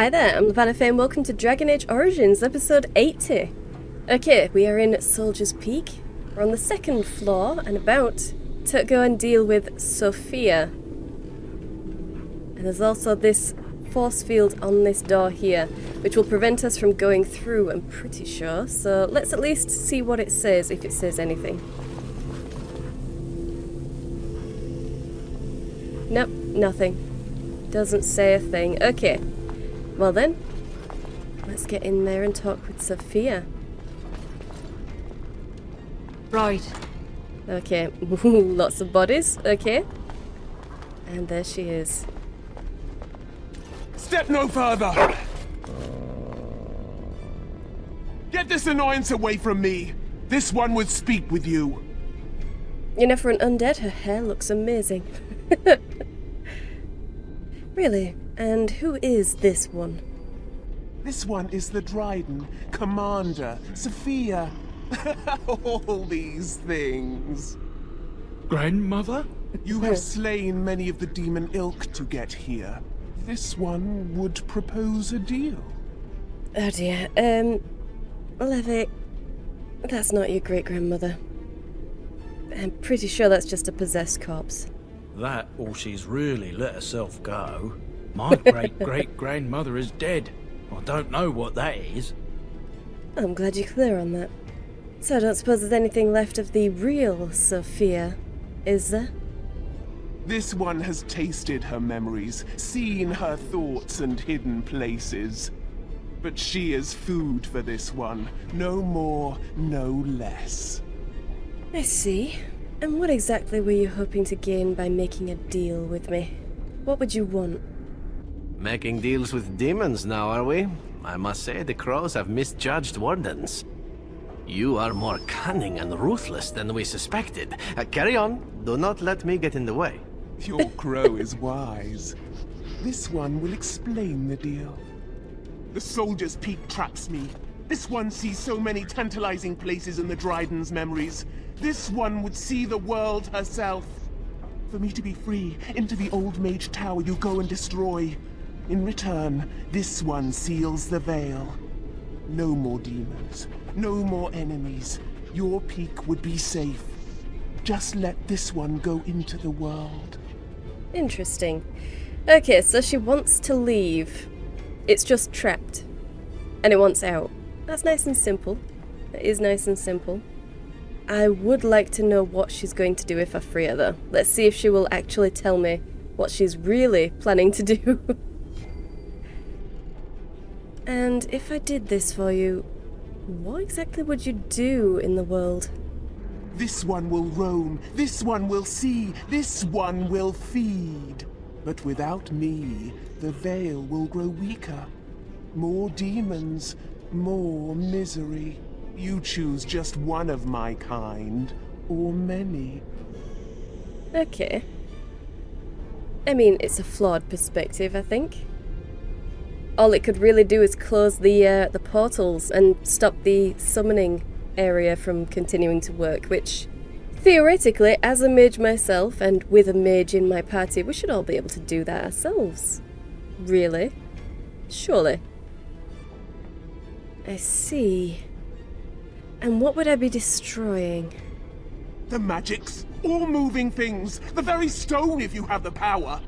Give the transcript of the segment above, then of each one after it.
Hi there, I'm Lavanna and welcome to Dragon Age Origins, episode 80. Okay, we are in Soldier's Peak. We're on the second floor and about to go and deal with Sophia. And there's also this force field on this door here, which will prevent us from going through, I'm pretty sure. So let's at least see what it says, if it says anything. Nope, nothing. Doesn't say a thing. Okay. Well then, let's get in there and talk with Sophia. Right. Okay, lots of bodies, okay. And there she is. Step no further! Get this annoyance away from me! This one would speak with you. You know, for an undead, her hair looks amazing. Really? And who is this one? This one is the Dryden, Commander, Sophia. All these things. Grandmother? You have slain many of the demon ilk to get here. This one would propose a deal. Oh dear, Levi, that's not your great-grandmother. I'm pretty sure that's just a possessed corpse. That, or she's really let herself go. My great-great-grandmother is dead. I don't know what that is. I'm glad you're clear on that. So I don't suppose there's anything left of the real Sophia, is there? This one has tasted her memories, seen her thoughts and hidden places. But she is food for this one. No more, no less. I see. And what exactly were you hoping to gain by making a deal with me? What would you want? Making deals with demons now, are we? I must say the crows have misjudged wardens. You are more cunning and ruthless than we suspected. Carry on. Do not let me get in the way. Your crow is wise. This one will explain the deal. The Soldier's Peak traps me. This one sees so many tantalizing places in the Dryden's memories. This one would see the world herself. For me to be free, into the old Mage Tower you go and destroy. In return, this one seals the veil. No more demons. No more enemies. Your peak would be safe. Just let this one go into the world. Interesting. Okay, so she wants to leave. It's just trapped. And it wants out. That's nice and simple. That is nice and simple. I would like to know what she's going to do if I free her, though. Let's see if she will actually tell me what she's really planning to do. And if I did this for you, what exactly would you do in the world? This one will roam, this one will see, this one will feed. But without me, the veil will grow weaker. More demons, more misery. You choose just one of my kind, or many. Okay. I mean, it's a flawed perspective, I think. All it could really do is close the portals and stop the summoning area from continuing to work, which, theoretically, as a mage myself, and with a mage in my party, we should all be able to do that ourselves. Really? Surely. I see. And what would I be destroying? The magics, all moving things, the very stone if you have the power.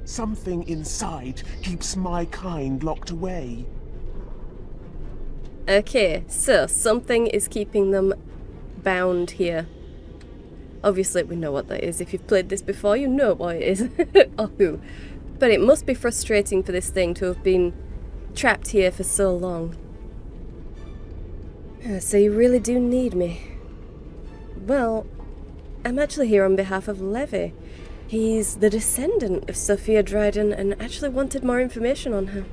Something inside keeps my kind locked away. Okay, so something is keeping them bound here. Obviously we know what that is. If you've played this before, you know what it is. Or who. But it must be frustrating for this thing to have been trapped here for so long. So you really do need me. Well, I'm actually here on behalf of Levi. He's the descendant of Sophia Dryden and actually wanted more information on her.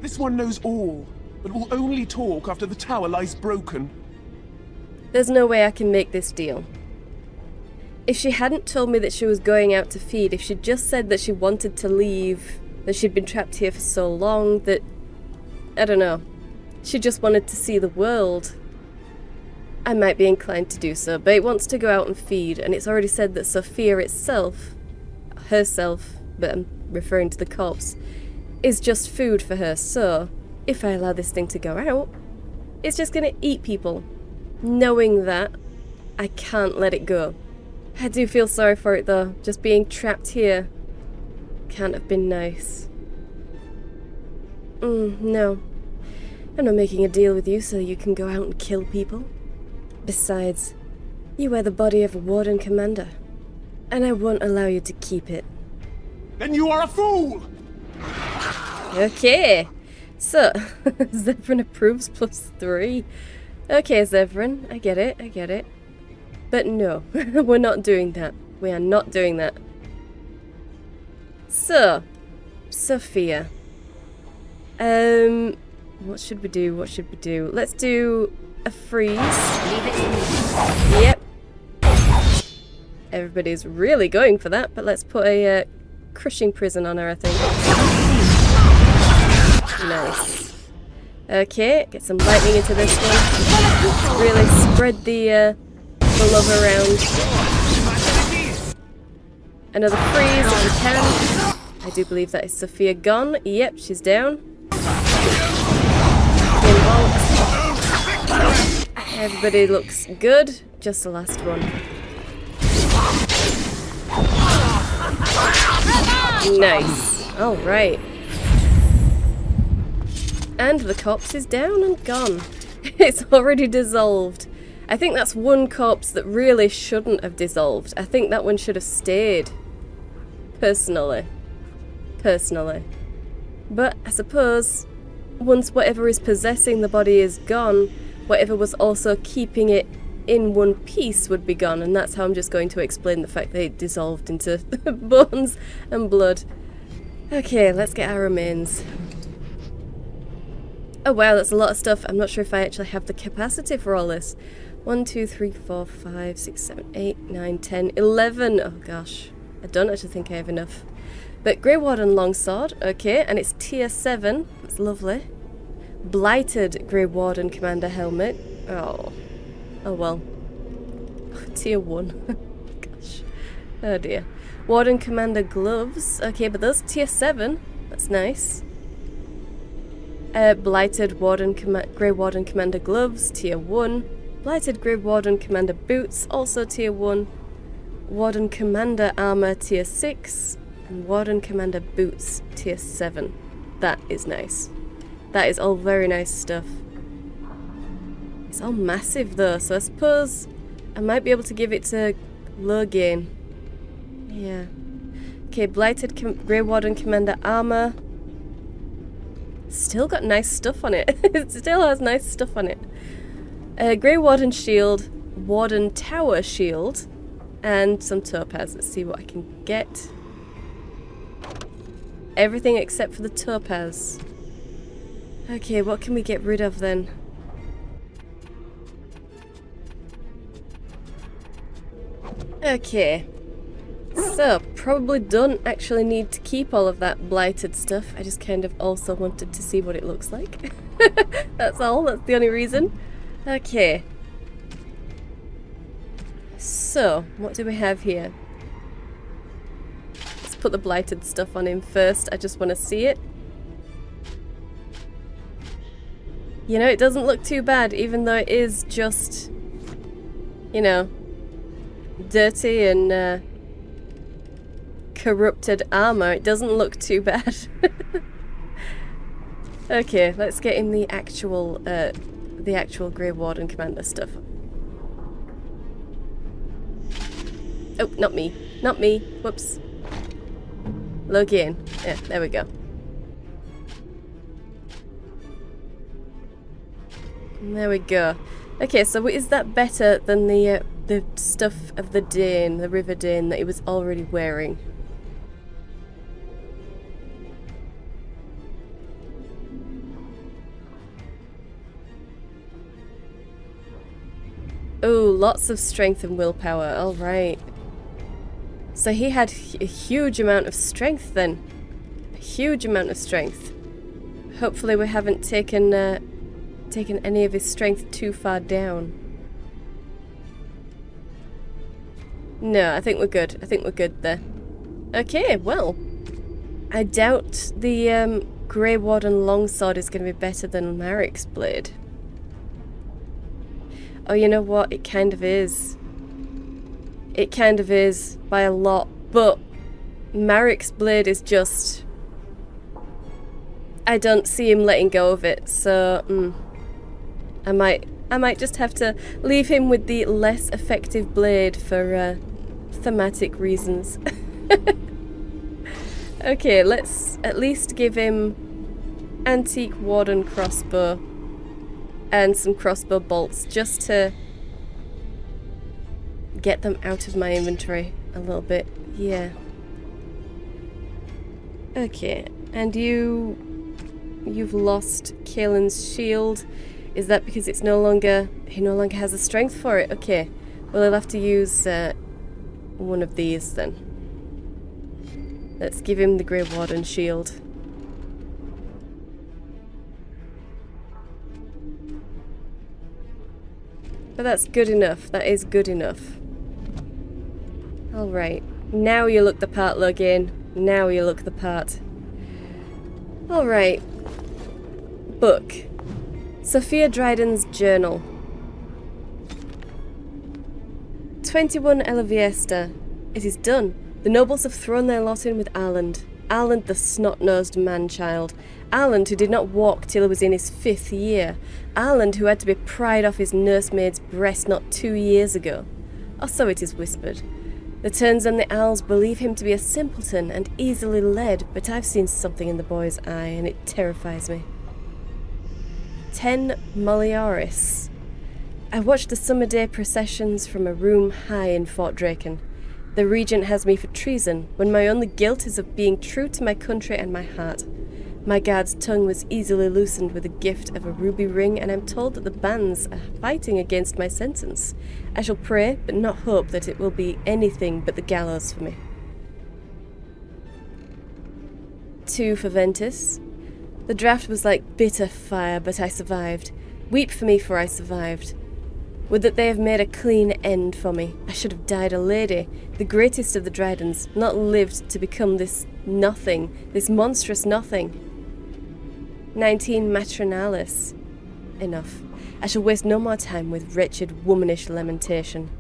This one knows all, but will only talk after the tower lies broken. There's no way I can make this deal. If she hadn't told me that she was going out to feed, if she'd just said that she wanted to leave, that she'd been trapped here for so long, that... I don't know. She just wanted to see the world. I might be inclined to do so, but it wants to go out and feed, and it's already said that Sophia itself, herself, but I'm referring to the corpse, is just food for her, so if I allow this thing to go out, it's just gonna eat people. Knowing that, I can't let it go. I do feel sorry for it though, just being trapped here can't have been nice. No. I'm not making a deal with you so you can go out and kill people. Besides, you wear the body of a Warden Commander, and I won't allow you to keep it. Then you are a fool! Okay, so, Zevran approves +3. Okay, Zevran, I get it. But no, we're not doing that. We are not doing that. So, Sophia. What should we do? Let's do a freeze. Leave it to me. Yep. Everybody's really going for that, but let's put a crushing prison on her, I think. Nice. Okay, get some lightning into this one. Really spread the love around. Another freeze if we can. I do believe that is Sophia gone. Yep, she's down. Everybody looks good. Just the last one. Nice. Alright. And the corpse is down and gone. It's already dissolved. I think that's one corpse that really shouldn't have dissolved. I think that one should have stayed. Personally. But I suppose once whatever is possessing the body is gone, whatever was also keeping it in one piece would be gone, and that's how I'm just going to explain the fact that it dissolved into bones and blood. Okay, let's get our remains. Oh wow, that's a lot of stuff. I'm not sure if I actually have the capacity for all this. 1, 2, 3, 4, 5, 6, 7, 8, 9, 10, 11. Oh gosh, I don't actually think I have enough. But Grey Warden Longsword, okay, and it's tier 7. That's lovely. Blighted Grey Warden Commander Helmet. Oh well. Tier 1. Gosh. Oh dear. Warden Commander Gloves. Okay, but those tier 7. That's nice. Blighted Grey Warden Commander Gloves, tier 1. Blighted Grey Warden Commander Boots, also tier 1. Warden Commander Armor, tier 6. And Warden Commander Boots, tier 7. That is nice. That is all very nice stuff. It's all massive though, so I suppose I might be able to give it to Logain. Yeah. Okay, Blighted Grey Warden Commander Armor. Still got nice stuff on it. It still has nice stuff on it. Grey Warden Shield, Warden Tower Shield, and some topaz. Let's see what I can get. Everything except for the topaz. Okay, what can we get rid of then? Okay. So, probably don't actually need to keep all of that blighted stuff. I just kind of also wanted to see what it looks like. That's all, that's the only reason. Okay. So, what do we have here? Let's put the blighted stuff on him first. I just want to see it. You know, it doesn't look too bad, even though it is just, you know, dirty and corrupted armor. It doesn't look too bad. Okay, let's get him the actual Grey Warden Commander stuff. Oh, not me. Not me. Whoops. Logain. Yeah, there we go. There we go. Okay, so is that better than the stuff of the Dane, the River Dane that he was already wearing? Oh, lots of strength and willpower. Alright. So he had a huge amount of strength then. A huge amount of strength. Hopefully we haven't taken any of his strength too far down. No, I think we're good. I think we're good there. Okay, well. I doubt the Grey Warden longsword is going to be better than Marik's blade. Oh, you know what? It kind of is. It kind of is by a lot, but Marik's blade is just... I don't see him letting go of it, so I might just have to leave him with the less effective blade for thematic reasons. Okay, let's at least give him Antique Warden crossbow and some crossbow bolts just to get them out of my inventory a little bit. Yeah. Okay, and you've lost Kaelin's shield. Is that because it's he no longer has the strength for it? Okay. Well, I'll have to use one of these then. Let's give him the Grey Warden shield. But that's good enough. That is good enough. Alright. Now you look the part, Logan. Now you look the part. Alright. Book. Sophia Dryden's Journal. 21 Eleviesta. It is done. The nobles have thrown their lot in with Arland. Arland the snot-nosed man-child. Arland who did not walk till he was in his 5th year. Arland who had to be pried off his nursemaid's breast not 2 years ago. Or so it is whispered. The Terns and the Owls believe him to be a simpleton and easily led, but I've seen something in the boy's eye and it terrifies me. 10 Molioris. I watched the summer day processions from a room high in Fort Draken. The Regent has me for treason, when my only guilt is of being true to my country and my heart. My guard's tongue was easily loosened with the gift of a ruby ring, and I'm told that the bands are fighting against my sentence. I shall pray, but not hope that it will be anything but the gallows for me. 2 for Ventus. The draft was like bitter fire, but I survived. Weep for me, for I survived. Would that they have made a clean end for me. I should have died a lady, the greatest of the Drydens, not lived to become this nothing, this monstrous nothing. 19 Matronalis. Enough. I shall waste no more time with wretched womanish lamentation.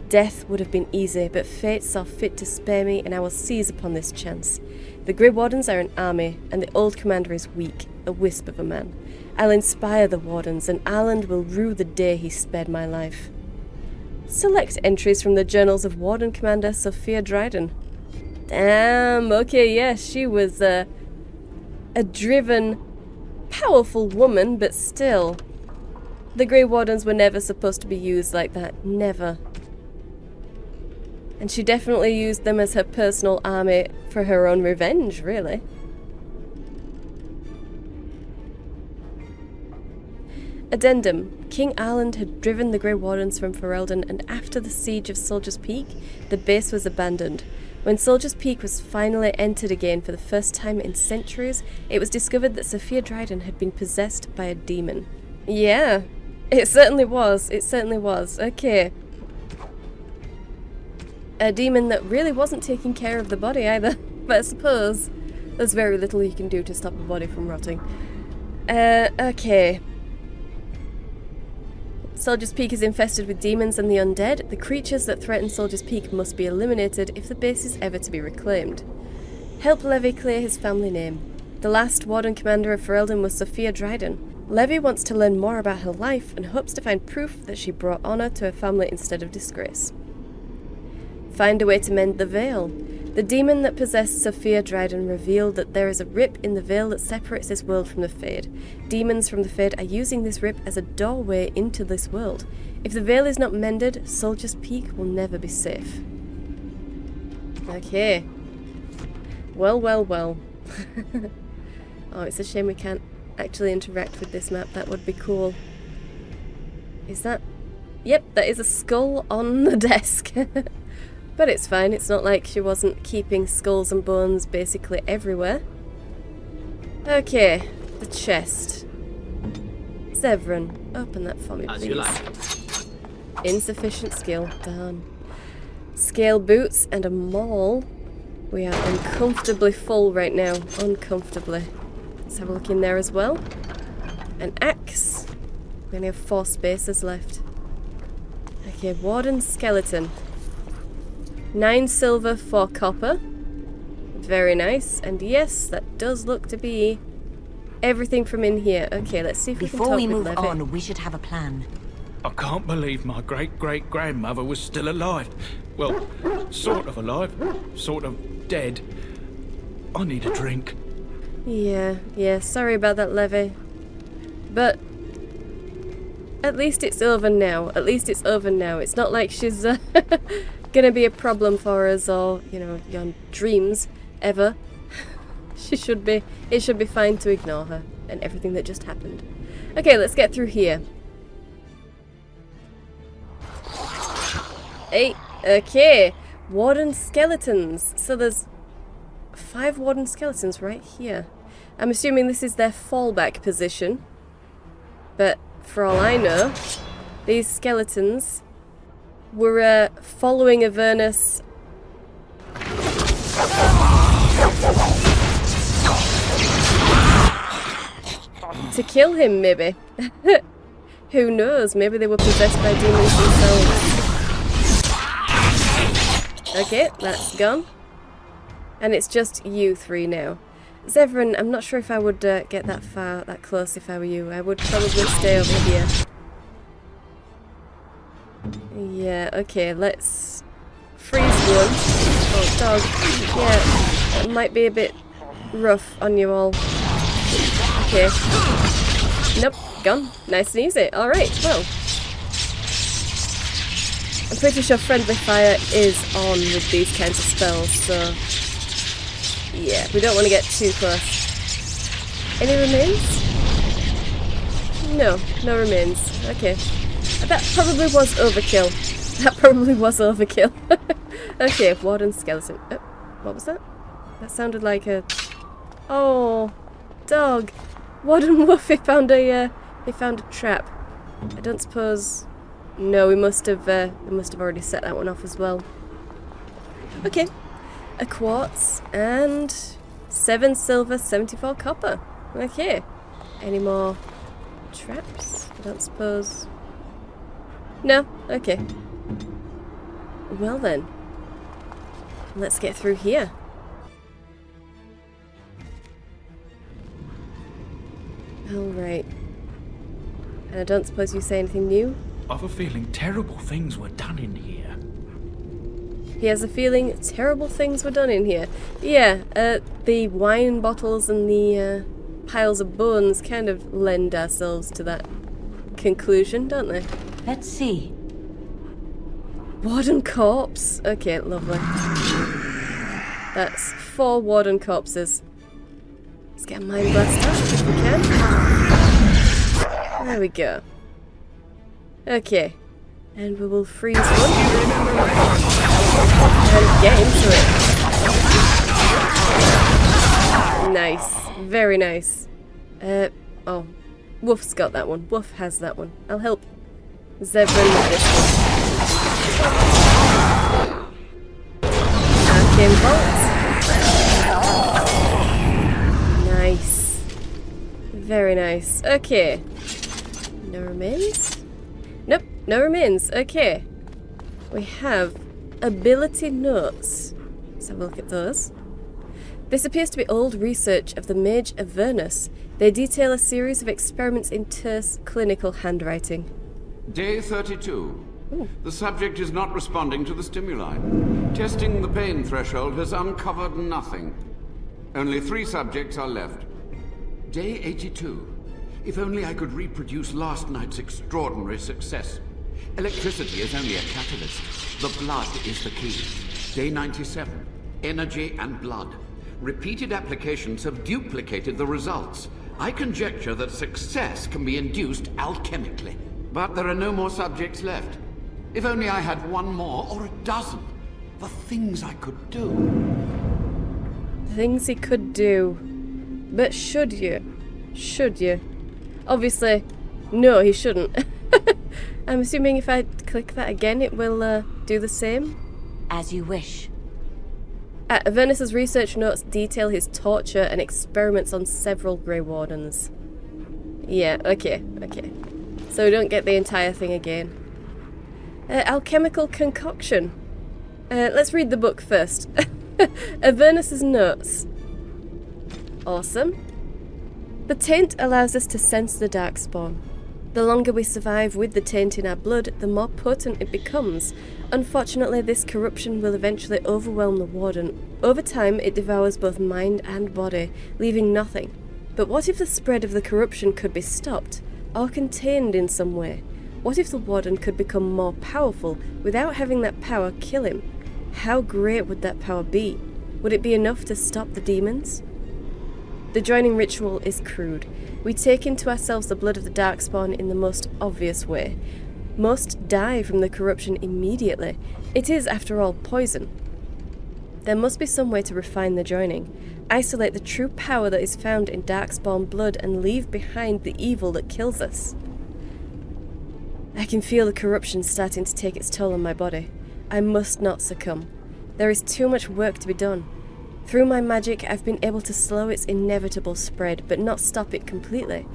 Death would have been easy, but fate saw fit to spare me, and I will seize upon this chance. The Grey Wardens are an army, and the old commander is weak, a wisp of a man. I'll inspire the Wardens, and Arland will rue the day he spared my life. Select entries from the journals of Warden Commander Sophia Dryden. Damn, okay, yes, she was a driven, powerful woman, but still. The Grey Wardens were never supposed to be used like that, never. And she definitely used them as her personal army for her own revenge, really. Addendum. King Arland had driven the Grey Wardens from Ferelden, and after the siege of Soldier's Peak, the base was abandoned. When Soldier's Peak was finally entered again for the first time in centuries, it was discovered that Sophia Dryden had been possessed by a demon. Yeah, it certainly was. It certainly was. Okay. A demon that really wasn't taking care of the body either. But I suppose there's very little you can do to stop a body from rotting. Okay. Soldier's Peak is infested with demons and the undead. The creatures that threaten Soldier's Peak must be eliminated if the base is ever to be reclaimed. Help Levy clear his family name. The last Warden Commander of Ferelden was Sophia Dryden. Levy wants to learn more about her life and hopes to find proof that she brought honour to her family instead of disgrace. Find a way to mend the veil. The demon that possessed Sophia Dryden revealed that there is a rip in the veil that separates this world from the Fade. Demons from the Fade are using this rip as a doorway into this world. If the veil is not mended, Soldier's Peak will never be safe. Okay. Well, well, well. Oh, it's a shame we can't actually interact with this map. That would be cool. Is that... Yep, that is a skull on the desk. But it's fine, it's not like she wasn't keeping skulls and bones basically everywhere. Okay, the chest. Zevran, open that for me, please. As you like. Insufficient skill, darn. Scale boots and a maul. We are uncomfortably full right now. Uncomfortably. Let's have a look in there as well. An axe. We only have 4 spaces left. Okay, Warden Skeleton. 9 silver, 4 copper. Very nice. And yes, that does look to be everything from in here. Okay, let's see if we can Before talk we with move Levy. on, we should have a plan. I can't believe my great-great-grandmother was still alive. Well, sort of alive, sort of dead. I need a drink. Yeah, sorry about that, Levy. But at least it's over now. It's not like she's gonna be a problem for us or, you know, your dreams ever. It should be fine to ignore her and everything that just happened. Okay, let's get through here. Hey, okay. Warden skeletons. So there's 5 warden skeletons right here. I'm assuming this is their fallback position. But for all I know, these skeletons were following Avernus. To kill him, maybe. Who knows? Maybe they were possessed by demons themselves. Okay, that's gone. And it's just you 3 now. Zevran, I'm not sure if I would get that close if I were you. I would probably stay over here. Yeah, okay, let's freeze one. Oh, dog. Yeah, it might be a bit rough on you all. Okay. Nope, gone. Nice and easy. Alright, well. I'm pretty sure friendly fire is on with these kinds of spells, so yeah, we don't want to get too close. Any remains? No remains. Okay. That probably was overkill. Okay, Warden Skeleton. Oh, what was that? That sounded like a... Oh, dog. Warden Wolf, he found a trap. I don't suppose... No, we must have already set that one off as well. Okay. A quartz and 7 silver, 74 copper. Okay. Any more traps? I don't suppose. No? Okay. Well then. Let's get through here. Alright. And I don't suppose you say anything new? I've a feeling terrible things were done in here. He has a feeling terrible things were done in here. Yeah, the wine bottles and the piles of bones kind of lend ourselves to that conclusion, don't they? Let's see. Warden corpse. Okay, lovely. That's 4 warden corpses. Let's get a mind blast out if we can. There we go. Okay. And we will freeze one. And get into it. Nice. Very nice. Oh. Wolf's got that one. Wolf has that one. I'll help Zevran with this one. Arcane Bolt. Nice. Very nice. Okay. No remains? Nope, no remains. Okay. We have ability notes. Let's have a look at those. This appears to be old research of the Mage Avernus. They detail a series of experiments in terse clinical handwriting. Day 32. The subject is not responding to the stimuli. Testing the pain threshold has uncovered nothing. Only 3 subjects are left. Day 82. If only I could reproduce last night's extraordinary success. Electricity is only a catalyst. The blood is the key. Day 97. Energy and blood. Repeated applications have duplicated the results. I conjecture that success can be induced alchemically. But there are no more subjects left. If only I had 1 more or a dozen. The things I could do. Things he could do. But should you? Should you? Obviously, no, he shouldn't. I'm assuming if I click that again, it will do the same. As you wish. Avernus's research notes detail his torture and experiments on several Grey Wardens. Yeah, okay. So we don't get the entire thing again. Alchemical concoction. Let's read the book first. Avernus's notes. Awesome. The taint allows us to sense the darkspawn. The longer we survive with the taint in our blood, the more potent it becomes. Unfortunately, this corruption will eventually overwhelm the warden. Over time, it devours both mind and body, leaving nothing. But what if the spread of the corruption could be stopped, or contained in some way? What if the warden could become more powerful without having that power kill him? How great would that power be? Would it be enough to stop the demons? The joining ritual is crude. We take into ourselves the blood of the darkspawn in the most obvious way. Most die from the corruption immediately. It is, after all, poison. There must be some way to refine the joining, isolate the true power that is found in darkspawn blood, and leave behind the evil that kills us. I can feel the corruption starting to take its toll on my body. I must not succumb. There is too much work to be done. Through my magic, I've been able to slow its inevitable spread, but not stop it completely.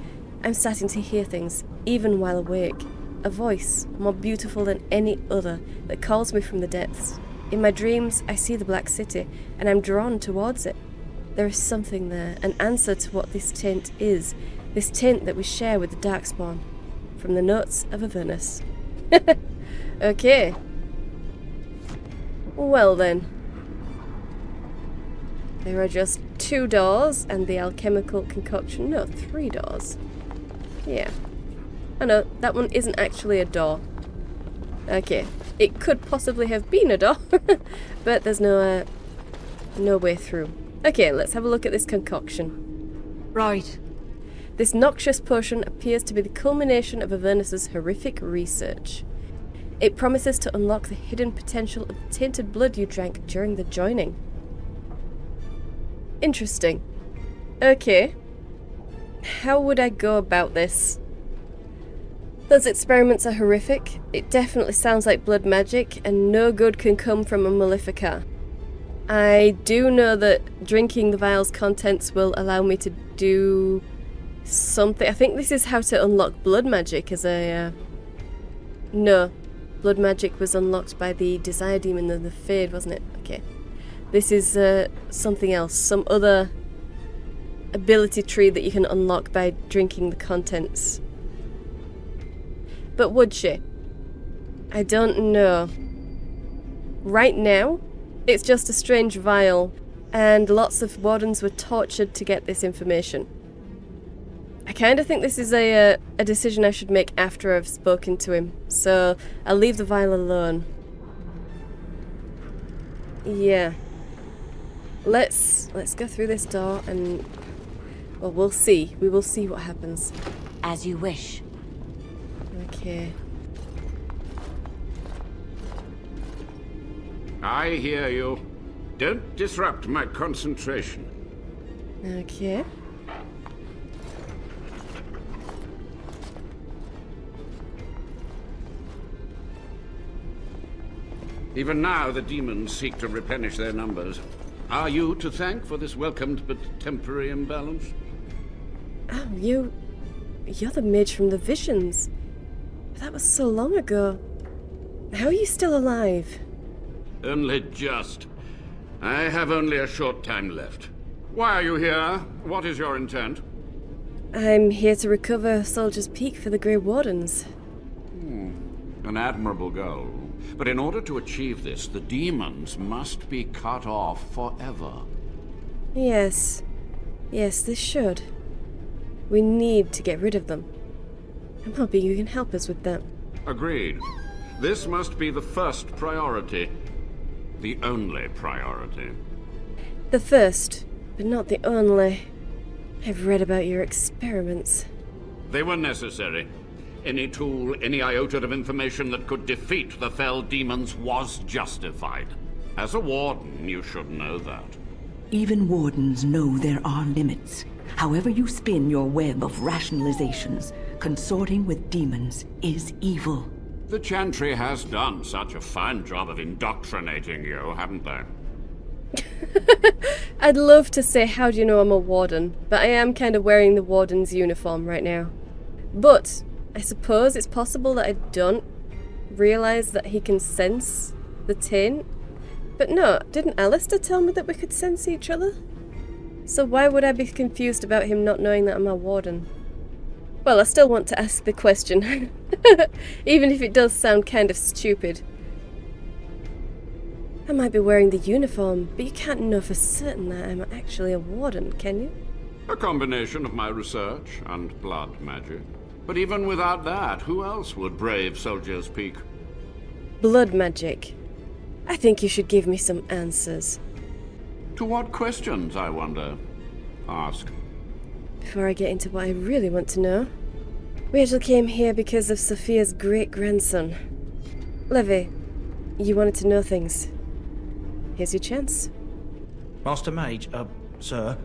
I'm starting to hear things, even while awake. A voice, more beautiful than any other, that calls me from the depths. In my dreams, I see the Black City, and I'm drawn towards it. There is something there, an answer to what this taint is, this taint that we share with the darkspawn. From the notes of Avernus. Okay. Well then. There are just 2 doors and the alchemical concoction. No, 3 doors. Yeah. Oh no, that one isn't actually a door. Okay. It could possibly have been a door, but there's no way through. Okay, let's have a look at this concoction. Right. This noxious potion appears to be the culmination of Avernus's horrific research. It promises to unlock the hidden potential of the tainted blood you drank during the joining. Interesting. Okay. How would I go about this? Those experiments are horrific. It definitely sounds like blood magic, and no good can come from a Malefica. I do know that drinking the vial's contents will allow me to do something. I think this is how to unlock blood magic as a... No. Blood magic was unlocked by the Desire Demon and the Fade, wasn't it? Okay. This is something else. Some other ability tree that you can unlock by drinking the contents. But would she? I don't know. Right now, it's just a strange vial, and lots of wardens were tortured to get this information. I kind of think this is a decision I should make after I've spoken to him, so I'll leave the vial alone. Yeah. Let's go through this door and... well, we'll see. We will see what happens. As you wish. Okay. I hear you. Don't disrupt my concentration. Okay. Even now, the demons seek to replenish their numbers. Are you to thank for this welcomed but temporary imbalance? Oh, you're the mage from the visions. But that was so long ago. How are you still alive? Only just. I have only a short time left. Why are you here? What is your intent? I'm here to recover Soldier's Peak for the Grey Wardens. An admirable goal. But in order to achieve this, the demons must be cut off forever. Yes. Yes, this should. We need to get rid of them. I'm hoping you can help us with that. Agreed. This must be the first priority. The only priority. The first, but not the only. I've read about your experiments. They were necessary. Any tool, any iota of information that could defeat the fell demons was justified. As a warden, you should know that. Even wardens know there are limits. However you spin your web of rationalizations, consorting with demons is evil. The Chantry has done such a fine job of indoctrinating you, haven't they? I'd love to say, how do you know I'm a warden? But I am kind of wearing the warden's uniform right now. But I suppose it's possible that I don't realise that he can sense the taint. But no, didn't Alistair tell me that we could sense each other? So why would I be confused about him not knowing that I'm a warden? Well, I still want to ask the question, even if it does sound kind of stupid. I might be wearing the uniform, but you can't know for certain that I'm actually a warden, can you? A combination of my research and blood magic. But even without that, who else would brave Soldier's Peak? Blood magic. I think you should give me some answers. To what questions, I wonder? Ask. Before I get into what I really want to know, we actually came here because of Sophia's great-grandson. Levy, you wanted to know things. Here's your chance. Master Mage, sir,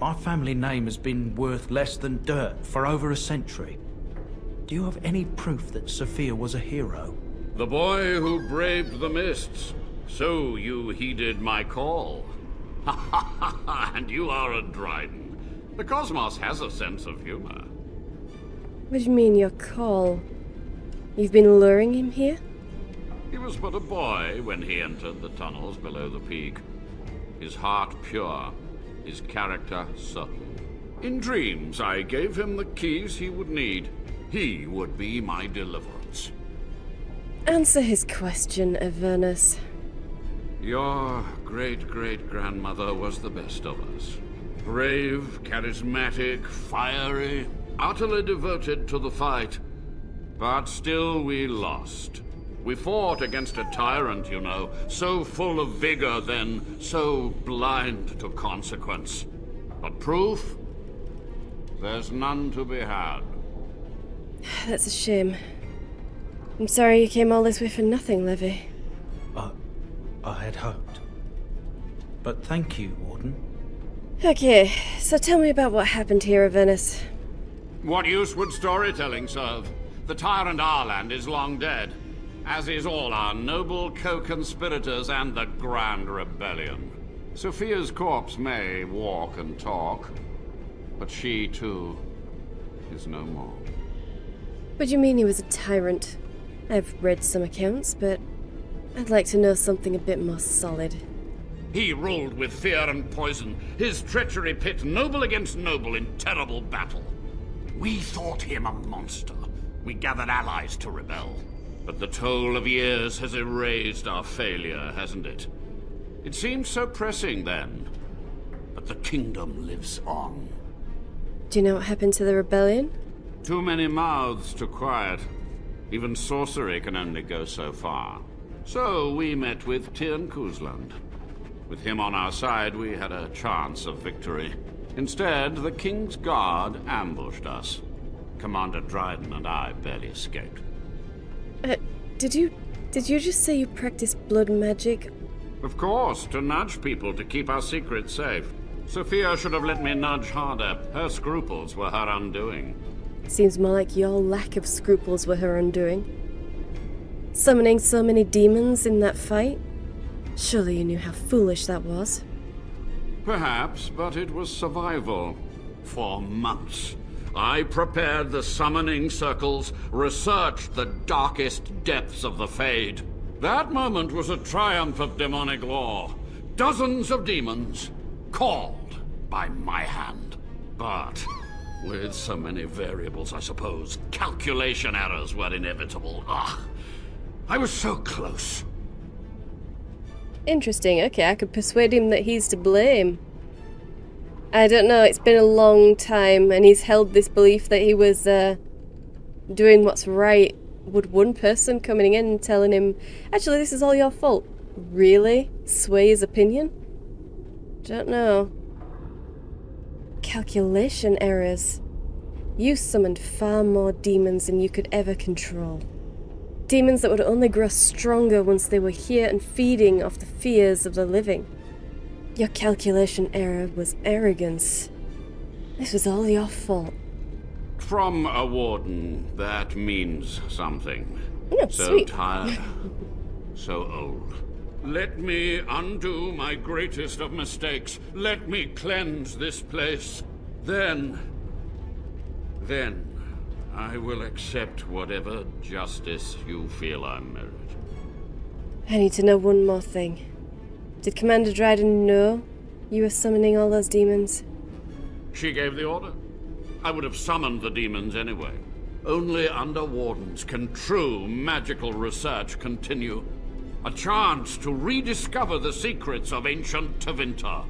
my family name has been worth less than dirt for over a century. Do you have any proof that Sophia was a hero? The boy who braved the mists. So you heeded my call. And you are a Dryden. The cosmos has a sense of humor. What do you mean, your call? You've been luring him here? He was but a boy when he entered the tunnels below the peak. His heart pure, his character certain. In dreams, I gave him the keys he would need. He would be my deliverance. Answer his question, Avernus. Your great-great-grandmother was the best of us. Brave, charismatic, fiery, utterly devoted to the fight. But still we lost. We fought against a tyrant, you know, so full of vigor then, so blind to consequence. But proof? There's none to be had. That's a shame. I'm sorry you came all this way for nothing, Levy. I had hoped. But thank you, Warden. Okay, so tell me about what happened here, Avernus. What use would storytelling serve? The tyrant Arland is long dead, as is all our noble co-conspirators and the Grand Rebellion. Sophia's corpse may walk and talk, but she, too, is no more. What do you mean he was a tyrant? I've read some accounts, but I'd like to know something a bit more solid. He ruled with fear and poison, his treachery pit noble against noble in terrible battle. We thought him a monster. We gathered allies to rebel. But the toll of years has erased our failure, hasn't it? It seemed so pressing then. But the kingdom lives on. Do you know what happened to the rebellion? Too many mouths to quiet. Even sorcery can only go so far. So we met with Tirn Kuzland. With him on our side, we had a chance of victory. Instead, the King's Guard ambushed us. Commander Dryden and I barely escaped. Did you just say you practice blood magic? Of course, to nudge people to keep our secrets safe. Sophia should have let me nudge harder. Her scruples were her undoing. Seems more like your lack of scruples were her undoing. Summoning so many demons in that fight? Surely you knew how foolish that was. Perhaps, but it was survival. For months. I prepared the summoning circles, researched the darkest depths of the Fade. That moment was a triumph of demonic law. Dozens of demons, called by my hand. But with so many variables, I suppose, calculation errors were inevitable. I was so close. Interesting, okay, I could persuade him that he's to blame. I don't know, it's been a long time and he's held this belief that he was doing what's right. Would one person coming in and telling him, actually this is all your fault, really sway his opinion? Don't know. Calculation errors. You summoned far more demons than you could ever control. Demons that would only grow stronger once they were here and feeding off the fears of the living. Your calculation error was arrogance. This was all your fault. From a warden, that means something. Oh, So sweet. tired, so old. Let me undo my greatest of mistakes. Let me cleanse this place. Then I will accept whatever justice you feel I merit. I need to know one more thing. Did Commander Dryden know you were summoning all those demons? She gave the order. I would have summoned the demons anyway. Only under Wardens can true magical research continue. A chance to rediscover the secrets of ancient Tevinter.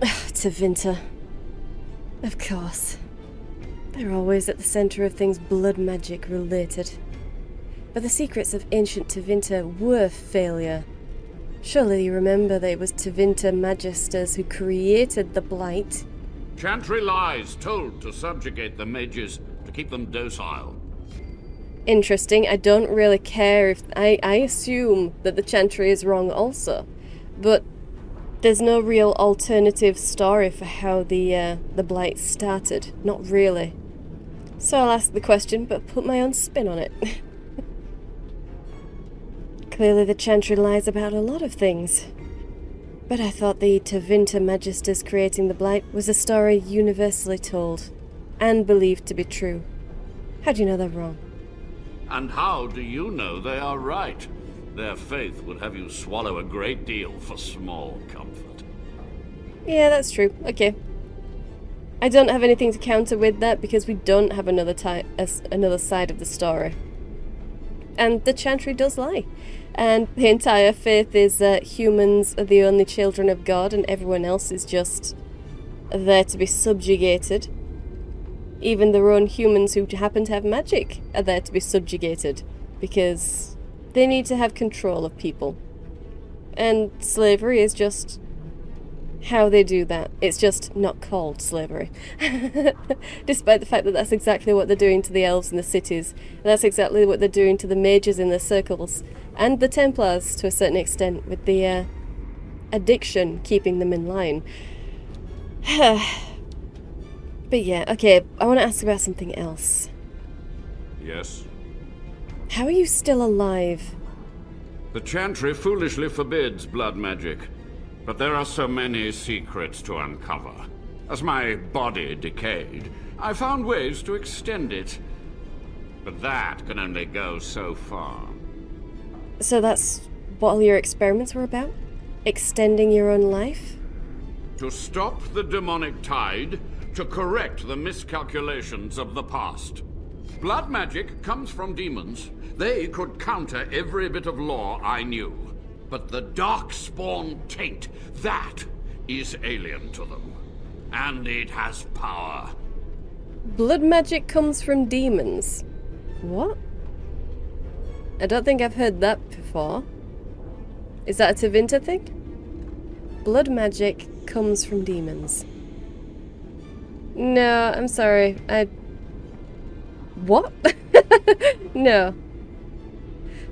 Tevinter. Of course. They're always at the center of things blood magic related. But the secrets of ancient Tevinter were failure. Surely you remember that it was Tevinter Magisters who created the Blight. Chantry lies told to subjugate the mages, to keep them docile. Interesting. I don't really care if... I assume that the Chantry is wrong also. But there's no real alternative story for how the Blight started. Not really. So I'll ask the question, but put my own spin on it. Clearly the Chantry lies about a lot of things. But I thought the Tevinter Magisters creating the Blight was a story universally told, and believed to be true. How do you know they're wrong? And how do you know they are right? Their faith would have you swallow a great deal for small comfort. Yeah, that's true. Okay. I don't have anything to counter with that because we don't have another side of the story. And the Chantry does lie. And the entire faith is that humans are the only children of God and everyone else is just there to be subjugated. Even their own humans who happen to have magic are there to be subjugated because they need to have control of people. And slavery is just how they do that. It's just not called slavery. Despite the fact that that's exactly what they're doing to the elves in the cities. And that's exactly what they're doing to the mages in the circles. And the Templars to a certain extent with the addiction keeping them in line. But yeah, okay, I want to ask about something else. Yes? How are you still alive? The Chantry foolishly forbids blood magic, but there are so many secrets to uncover. As my body decayed, I found ways to extend it. But that can only go so far. So that's what all your experiments were about? Extending your own life? To stop the demonic tide, to correct the miscalculations of the past. Blood magic comes from demons. They could counter every bit of law I knew. But the darkspawn taint, that is alien to them. And it has power. Blood magic comes from demons? What? I don't think I've heard that before. Is that a Tevinter thing? Blood magic comes from demons. No, I'm sorry. What? No.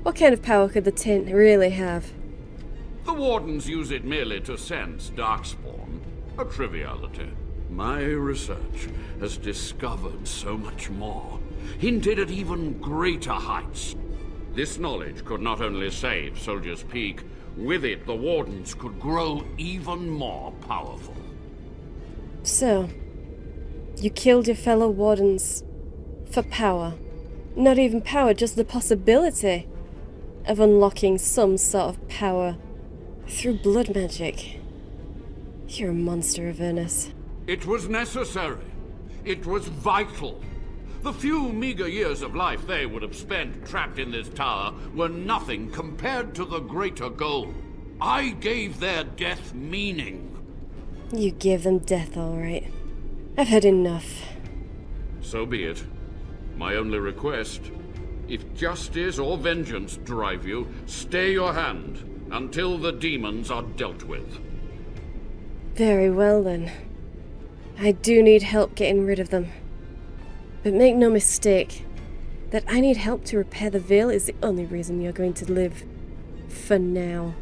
What kind of power could the taint really have? The Wardens use it merely to sense darkspawn. A triviality. My research has discovered so much more. Hinted at even greater heights. This knowledge could not only save Soldier's Peak, with it the Wardens could grow even more powerful. So, you killed your fellow Wardens for power. Not even power, just the possibility of unlocking some sort of power through blood magic. You're a monster, Avernus. It was necessary. It was vital. The few meager years of life they would have spent trapped in this tower were nothing compared to the greater goal. I gave their death meaning. You gave them death, all right. I've had enough. So be it. My only request, if justice or vengeance drive you, stay your hand until the demons are dealt with. Very well, then. I do need help getting rid of them. But make no mistake, that I need help to repair the veil is the only reason you're going to live. For now.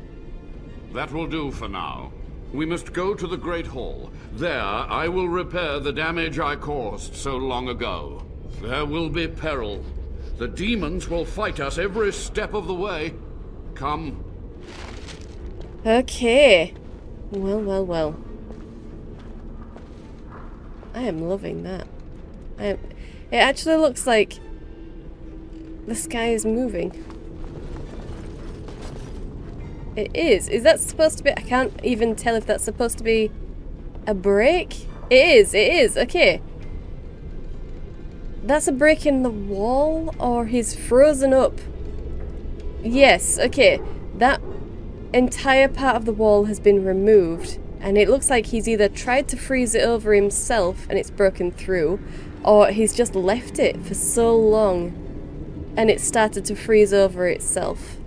That will do for now. We must go to the Great Hall. There, I will repair the damage I caused so long ago. There will be peril. The demons will fight us every step of the way. Come, Okay. Well, well, well. I am loving that. It actually looks like the sky is moving. It is. Is that supposed to be... I can't even tell if that's supposed to be a break. It is. It is. Okay. That's a break in the wall, or he's frozen up. Yes. Okay. That entire part of the wall has been removed, and it looks like he's either tried to freeze it over himself and it's broken through, or he's just left it for so long and it started to freeze over itself.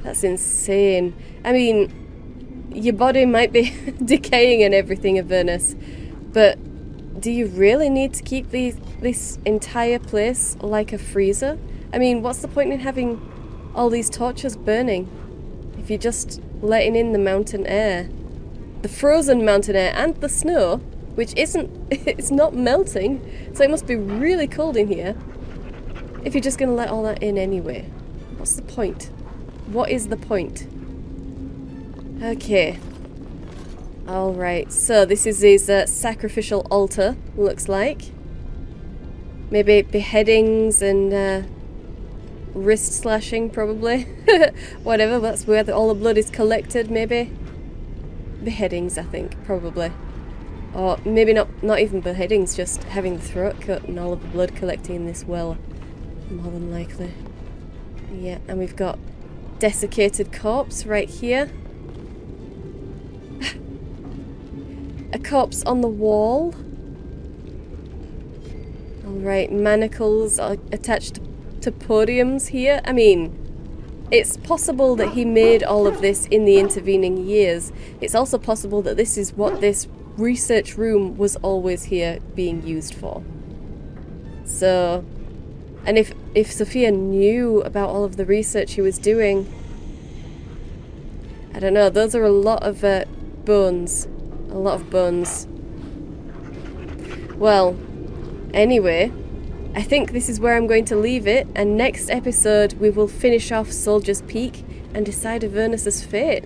That's insane. I mean, your body might be decaying and everything, Avernus, but do you really need to keep this entire place like a freezer? I mean, what's the point in having all these torches burning if you're just letting in the mountain air? The frozen mountain air and the snow, which isn't... it's not melting, so it must be really cold in here if you're just going to let all that in anyway. What's the point? What is the point? Okay. Alright, so this is his sacrificial altar, looks like. Maybe beheadings and wrist slashing, probably. Whatever, that's where all the blood is collected, maybe. Beheadings, I think, probably. Or maybe not even beheadings, just having the throat cut and all of the blood collecting in this well. More than likely. Yeah, and we've got desiccated corpse right here. A corpse on the wall. Alright, manacles are attached to podiums here. I mean, it's possible that he made all of this in the intervening years. It's also possible that this is what this research room was always here being used for. So, and if Sophia knew about all of the research he was doing, I don't know, those are a lot of bones. A lot of bones. Well, anyway, I think this is where I'm going to leave it, and next episode we will finish off Soldier's Peak and decide Avernus's fate.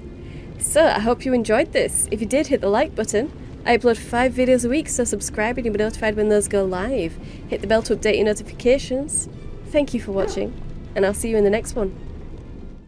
So, I hope you enjoyed this. If you did, hit the like button. I upload 5 videos a week, so subscribe and you'll be notified when those go live. Hit the bell to update your notifications. Thank you for watching, and I'll see you in the next one.